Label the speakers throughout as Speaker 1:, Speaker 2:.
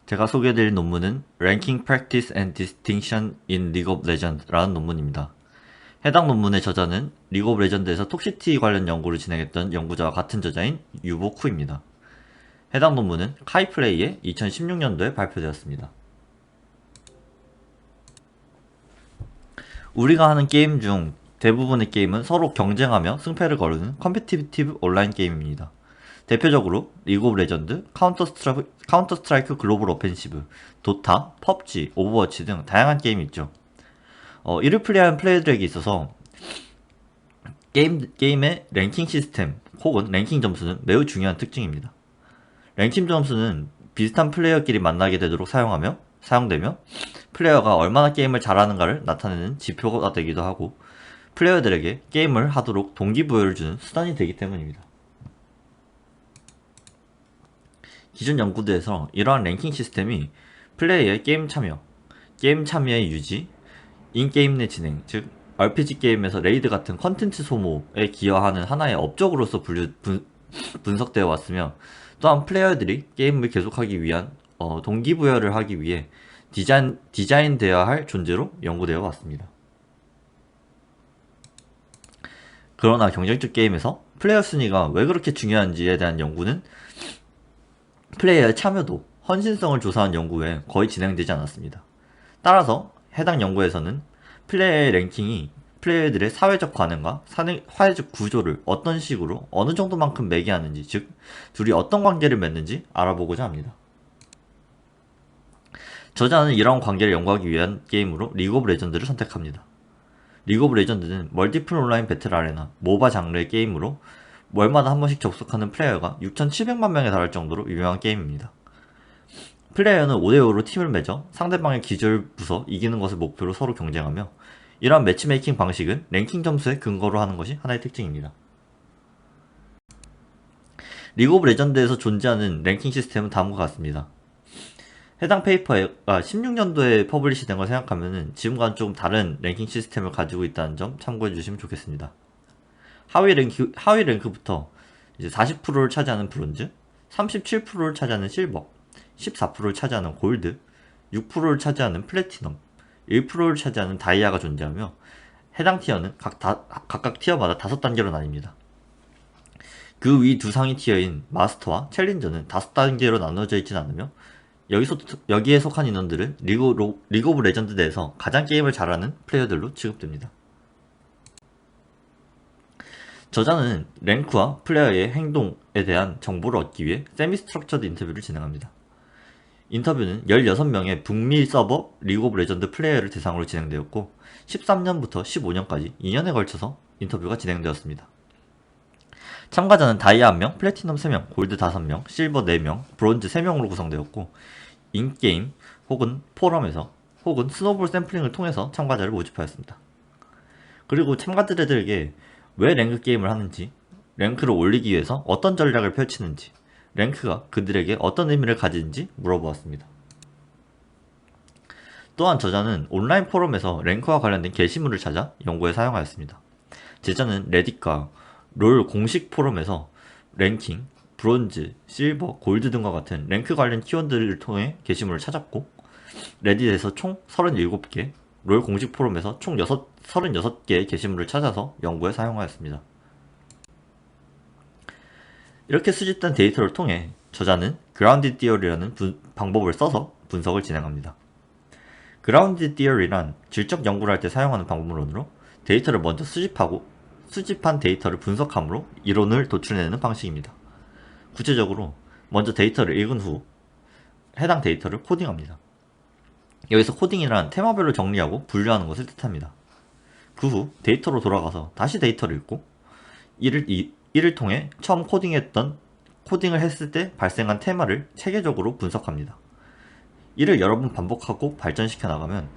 Speaker 1: 제가 소개해드릴 논문은 Ranking Practice and Distinction in League of Legends라는 논문입니다. 해당 논문의 저자는 리그 오브 레전드에서 톡시티 관련 연구를 진행했던 연구자와 같은 저자인 유보 쿠입니다. 해당 논문은 카이플레이에 2016년도에 발표되었습니다. 우리가 하는 게임 중 대부분의 게임은 서로 경쟁하며 승패를 거르는 컴피티티브 온라인 게임입니다. 대표적으로 리그 오브 레전드, 카운터 스트라이크 글로벌 오펜시브, 도타, 펍지, 오버워치 등 다양한 게임이 있죠. 이를 플레이하는 플레이어들에게 있어서 게임의 랭킹 시스템 혹은 랭킹 점수는 매우 중요한 특징입니다. 랭킹 점수는 비슷한 플레이어끼리 만나게 되도록 사용되며 플레이어가 얼마나 게임을 잘하는가를 나타내는 지표가 되기도 하고 플레이어들에게 게임을 하도록 동기부여를 주는 수단이 되기 때문입니다. 기존 연구들에서 이러한 랭킹 시스템이 플레이어의 게임 참여의 유지, 인게임 내 진행, 즉 RPG 게임에서 레이드 같은 컨텐츠 소모에 기여하는 하나의 업적으로서 분석되어 왔으며 또한 플레이어들이 게임을 계속하기 위한 동기부여를 하기 위해 디자인되어야 할 존재로 연구되어 왔습니다. 그러나 경쟁적 게임에서 플레이어 순위가 왜 그렇게 중요한지에 대한 연구는 플레이어의 참여도, 헌신성을 조사한 연구 외에 거의 진행되지 않았습니다. 따라서 해당 연구에서는 플레이어의 랭킹이 플레이어들의 사회적 관행과 사회적 구조를 어떤 식으로 어느 정도만큼 매개하는지, 즉 둘이 어떤 관계를 맺는지 알아보고자 합니다. 저자는 이러한 관계를 연구하기 위한 게임으로 리그 오브 레전드를 선택합니다. 리그 오브 레전드는 멀티플 온라인 배틀 아레나, 모바 장르의 게임으로 월마다 한 번씩 접속하는 플레이어가 6,700만 명에 달할 정도로 유명한 게임입니다. 플레이어는 5대5로 팀을 맺어 상대방의 기절 부숴 이기는 것을 목표로 서로 경쟁하며 이러한 매치메이킹 방식은 랭킹 점수에 근거로 하는 것이 하나의 특징입니다. 리그 오브 레전드에서 존재하는 랭킹 시스템은 다음과 같습니다. 해당 페이퍼가 16년도에 퍼블리시 된 걸 생각하면 지금과는 조금 다른 랭킹 시스템을 가지고 있다는 점 참고해 주시면 좋겠습니다. 하위 랭크부터 이제 40%를 차지하는 브론즈, 37%를 차지하는 실버, 14%를 차지하는 골드, 6%를 차지하는 플래티넘, 1%를 차지하는 다이아가 존재하며 해당 티어는 각각 티어마다 5단계로 나뉩니다. 그 위 두 상위 티어인 마스터와 챌린저는 5단계로 나눠져 있진 않으며 여기에 속한 인원들은 리그 오브 레전드 내에서 가장 게임을 잘하는 플레이어들로 취급됩니다. 저자는 랭크와 플레이어의 행동에 대한 정보를 얻기 위해 세미 스트럭처드 인터뷰를 진행합니다. 인터뷰는 16명의 북미 서버 리그 오브 레전드 플레이어를 대상으로 진행되었고 13년부터 15년까지 2년에 걸쳐서 인터뷰가 진행되었습니다. 참가자는 다이아 1명, 플래티넘 3명, 골드 5명, 실버 4명, 브론즈 3명으로 구성되었고 인게임 혹은 포럼에서 혹은 스노볼 샘플링을 통해서 참가자를 모집하였습니다. 그리고 참가자들에게 왜 랭크 게임을 하는지, 랭크를 올리기 위해서 어떤 전략을 펼치는지, 랭크가 그들에게 어떤 의미를 가지는지 물어보았습니다. 또한 저자는 온라인 포럼에서 랭크와 관련된 게시물을 찾아 연구에 사용하였습니다. 제자는 레딧과 롤 공식 포럼에서 랭킹, 브론즈, 실버, 골드 등과 같은 랭크 관련 키워드를 통해 게시물을 찾았고 레딧에서 총 37개, 롤 공식 포럼에서 총 36개의 게시물을 찾아서 연구에 사용하였습니다. 이렇게 수집된 데이터를 통해 저자는 그라운디드 티어리라는 방법을 써서 분석을 진행합니다. 그라운디드 티어리란 질적 연구를 할 때 사용하는 방법론으로 데이터를 먼저 수집하고 수집한 데이터를 분석함으로 이론을 도출해내는 방식입니다. 구체적으로 먼저 데이터를 읽은 후 해당 데이터를 코딩합니다. 여기서 코딩이란 테마별로 정리하고 분류하는 것을 뜻합니다. 그 후 데이터로 돌아가서 다시 데이터를 읽고 이를 통해 처음 코딩을 했을 때 발생한 테마를 체계적으로 분석합니다. 이를 여러 번 반복하고 발전시켜 나가면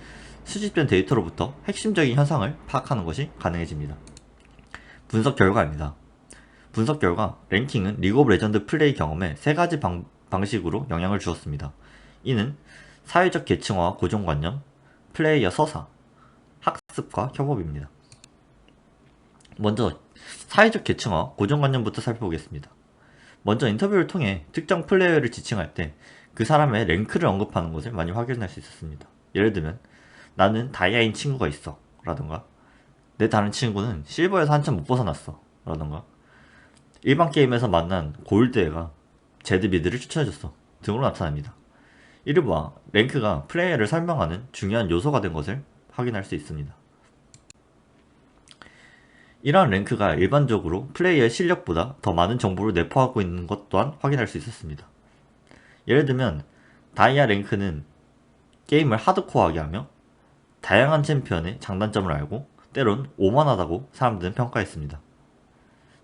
Speaker 1: 수집된 데이터로부터 핵심적인 현상을 파악하는 것이 가능해집니다. 분석 결과입니다. 분석 결과 랭킹은 리그 오브 레전드 플레이 경험에 3가지 방식으로 영향을 주었습니다. 이는 사회적 계층화와 고정관념, 플레이어 서사, 학습과 협업입니다. 먼저 사회적 계층화, 고정관념부터 살펴보겠습니다. 먼저 인터뷰를 통해 특정 플레이어를 지칭할 때 그 사람의 랭크를 언급하는 것을 많이 확인할 수 있었습니다. 예를 들면 나는 다이아인 친구가 있어 라던가 내 다른 친구는 실버에서 한참 못 벗어났어 라던가 일반 게임에서 만난 골드애가 제드미드를 추천해줬어 등으로 나타납니다. 이르바 랭크가 플레이어를 설명하는 중요한 요소가 된 것을 확인할 수 있습니다. 이러한 랭크가 일반적으로 플레이어의 실력보다 더 많은 정보를 내포하고 있는 것 또한 확인할 수 있었습니다. 예를 들면 다이아 랭크는 게임을 하드코어하게 하며 다양한 챔피언의 장단점을 알고 때론 오만하다고 사람들은 평가했습니다.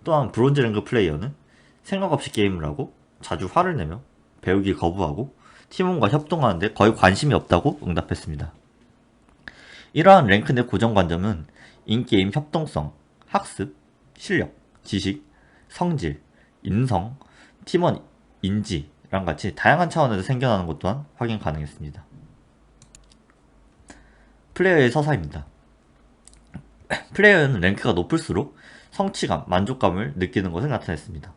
Speaker 1: 또한 브론즈 랭크 플레이어는 생각 없이 게임을 하고 자주 화를 내며 배우기 거부하고 팀원과 협동하는데 거의 관심이 없다고 응답했습니다. 이러한 랭크 내 고정관점은 인게임 협동성, 학습, 실력, 지식, 성질, 인성, 팀원 인지랑 같이 다양한 차원에서 생겨나는 것 또한 확인 가능했습니다. 플레이어의 서사입니다. 플레이어는 랭크가 높을수록 성취감, 만족감을 느끼는 것을 나타냈습니다.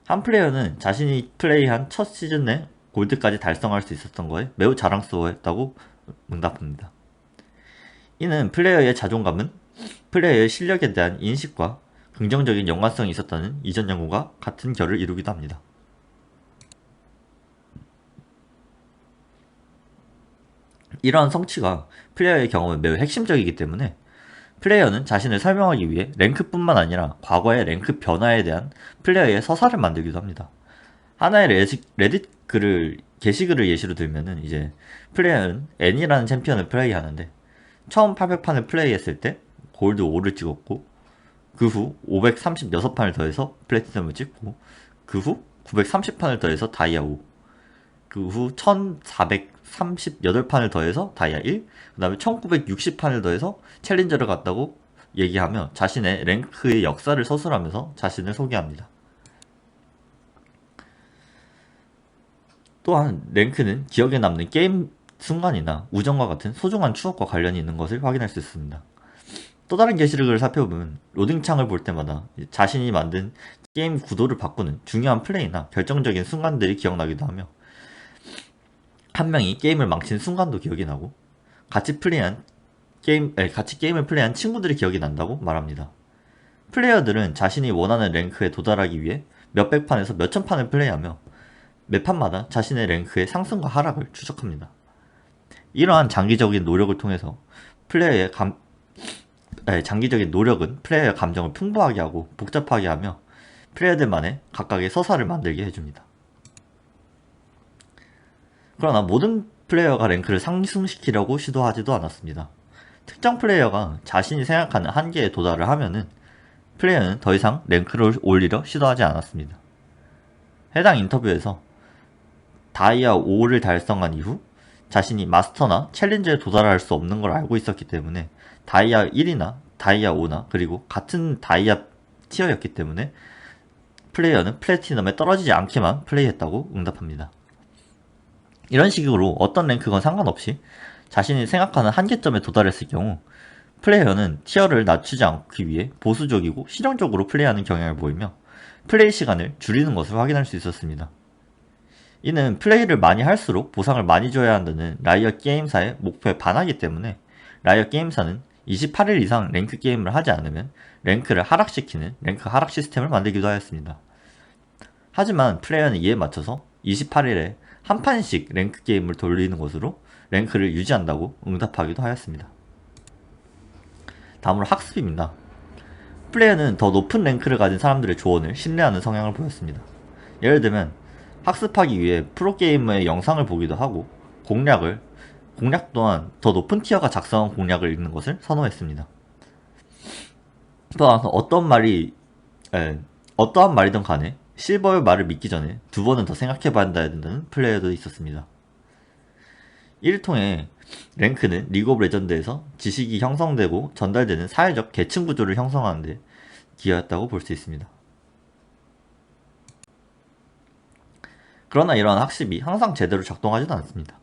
Speaker 1: 한 플레이어는 자신이 플레이한 첫 시즌 내 골드까지 달성할 수 있었던 거에 매우 자랑스러워했다고 응답합니다. 이는 플레이어의 자존감은 플레이어의 실력에 대한 인식과 긍정적인 연관성이 있었다는 이전 연구가 같은 결을 이루기도 합니다. 이러한 성취가 플레이어의 경험은 매우 핵심적이기 때문에 플레이어는 자신을 설명하기 위해 랭크뿐만 아니라 과거의 랭크 변화에 대한 플레이어의 서사를 만들기도 합니다. 하나의 레딧 글을 게시글을 예시로 들면은 이제 플레이어는 N이라는 챔피언을 플레이하는데 처음 800판을 플레이했을 때 골드 5를 찍었고 그 후 536판을 더해서 플래티넘을 찍고 그 후 930판을 더해서 다이아 5 그 후 1438판을 더해서 다이아 1 그 다음에 1960판을 더해서 챌린저를 갔다고 얘기하며 자신의 랭크의 역사를 서술하면서 자신을 소개합니다. 또한 랭크는 기억에 남는 게임 순간이나 우정과 같은 소중한 추억과 관련이 있는 것을 확인할 수 있습니다. 또 다른 게시글을 살펴보면 로딩창을 볼 때마다 자신이 만든 게임 구도를 바꾸는 중요한 플레이나 결정적인 순간들이 기억나기도 하며 한 명이 게임을 망친 순간도 기억이 나고 같이 게임을 플레이한 친구들이 기억이 난다고 말합니다. 플레이어들은 자신이 원하는 랭크에 도달하기 위해 몇백 판에서 몇천 판을 플레이하며 매 판마다 자신의 랭크의 상승과 하락을 추적합니다. 이러한 장기적인 노력을 통해서 장기적인 노력은 플레이어의 감정을 풍부하게 하고 복잡하게 하며 플레이어들만의 각각의 서사를 만들게 해줍니다. 그러나 모든 플레이어가 랭크를 상승시키려고 시도하지도 않았습니다. 특정 플레이어가 자신이 생각하는 한계에 도달을 하면은 플레이어는 더 이상 랭크를 올리려 시도하지 않았습니다. 해당 인터뷰에서 다이아 5를 달성한 이후 자신이 마스터나 챌린저에 도달할 수 없는 걸 알고 있었기 때문에 다이아 1이나 다이아 5나 그리고 같은 다이아 티어였기 때문에 플레이어는 플래티넘에 떨어지지 않게만 플레이했다고 응답합니다. 이런 식으로 어떤 랭크건 상관없이 자신이 생각하는 한계점에 도달했을 경우 플레이어는 티어를 낮추지 않기 위해 보수적이고 실용적으로 플레이하는 경향을 보이며 플레이 시간을 줄이는 것을 확인할 수 있었습니다. 이는 플레이를 많이 할수록 보상을 많이 줘야 한다는 라이엇 게임사의 목표에 반하기 때문에 라이엇 게임사는 28일 이상 랭크 게임을 하지 않으면 랭크를 하락시키는 랭크 하락 시스템을 만들기도 하였습니다. 하지만 플레이어는 이에 맞춰서 28일에 한 판씩 랭크 게임을 돌리는 것으로 랭크를 유지한다고 응답하기도 하였습니다. 다음으로 학습입니다. 플레이어는 더 높은 랭크를 가진 사람들의 조언을 신뢰하는 성향을 보였습니다. 예를 들면 학습하기 위해 프로게이머의 영상을 보기도 하고 공략 또한 더 높은 티어가 작성한 공략을 읽는 것을 선호했습니다. 또한 어떠한 말이든 간에 실버의 말을 믿기 전에 두 번은 더 생각해봐야 된다는 플레이어도 있었습니다. 이를 통해 랭크는 리그 오브 레전드에서 지식이 형성되고 전달되는 사회적 계층 구조를 형성하는 데 기여했다고 볼 수 있습니다. 그러나 이러한 학습이 항상 제대로 작동하지도 않습니다.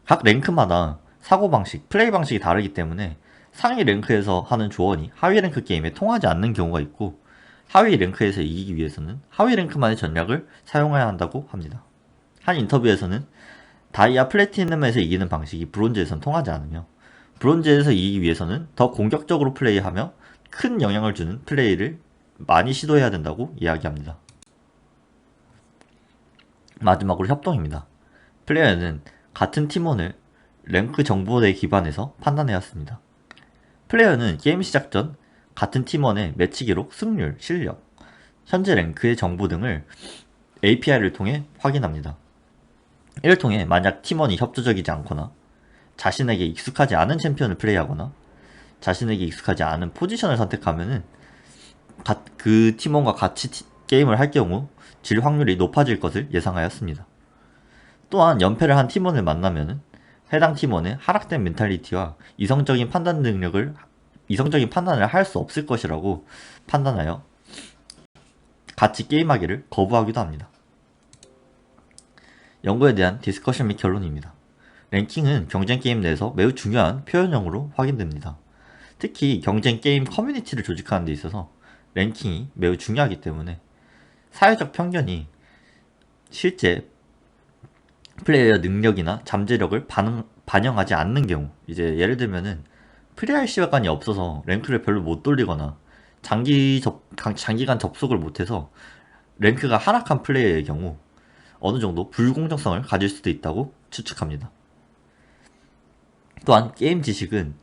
Speaker 1: 각 랭크마다 사고방식, 플레이 방식이 다르기 때문에 상위 랭크에서 하는 조언이 하위 랭크 게임에 통하지 않는 경우가 있고 하위 랭크에서 이기기 위해서는 하위 랭크만의 전략을 사용해야 한다고 합니다. 한 인터뷰에서는 다이아 플래티넘에서 이기는 방식이 브론즈에선 통하지 않으며 브론즈에서 이기기 위해서는 더 공격적으로 플레이하며 큰 영향을 주는 플레이를 많이 시도해야 된다고 이야기합니다. 마지막으로 협동입니다. 플레이어는 같은 팀원을 랭크 정보에 기반해서 판단해야 합니다. 플레이어는 게임 시작 전 같은 팀원의 매치 기록, 승률, 실력, 현재 랭크의 정보 등을 API를 통해 확인합니다. 이를 통해 만약 팀원이 협조적이지 않거나 자신에게 익숙하지 않은 챔피언을 플레이하거나 자신에게 익숙하지 않은 포지션을 선택하면은 그 팀원과 같이 게임을 할 경우 질 확률이 높아질 것을 예상하였습니다. 또한 연패를 한 팀원을 만나면은 해당 팀원의 하락된 멘탈리티와 이성적인 판단을 할 수 없을 것이라고 판단하여 같이 게임하기를 거부하기도 합니다. 연구에 대한 디스커션 및 결론입니다. 랭킹은 경쟁 게임 내에서 매우 중요한 표현형으로 확인됩니다. 특히 경쟁 게임 커뮤니티를 조직하는 데 있어서 랭킹이 매우 중요하기 때문에 사회적 편견이 실제 플레이어 능력이나 잠재력을 반영하지 않는 경우, 이제 예를 들면은 플레이할 시간이 없어서 랭크를 별로 못 돌리거나 장기간 접속을 못해서 랭크가 하락한 플레이어의 경우 어느 정도 불공정성을 가질 수도 있다고 추측합니다. 또한 게임 지식은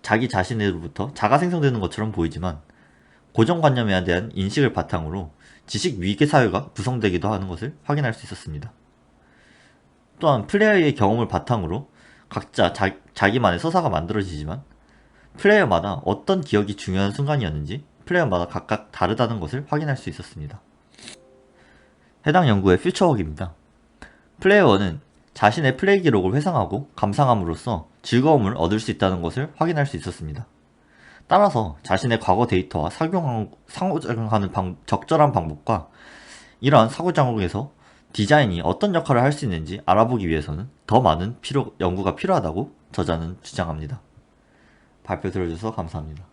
Speaker 1: 자기 자신으로부터 자가 생성되는 것처럼 보이지만 고정관념에 대한 인식을 바탕으로 지식 위계 사회가 구성되기도 하는 것을 확인할 수 있었습니다. 또한 플레이어의 경험을 바탕으로 각자 자기만의 서사가 만들어지지만 플레이어마다 어떤 기억이 중요한 순간이었는지 플레이어마다 각각 다르다는 것을 확인할 수 있었습니다. 해당 연구의 퓨처웍입니다. 플레이어 1은 자신의 플레이 기록을 회상하고 감상함으로써 즐거움을 얻을 수 있다는 것을 확인할 수 있었습니다. 따라서 자신의 과거 데이터와 상호작용하는 적절한 방법과 이러한 상호작용에서 디자인이 어떤 역할을 할 수 있는지 알아보기 위해서는 더 많은 연구가 필요하다고 저자는 주장합니다. 발표 들어주셔서 감사합니다.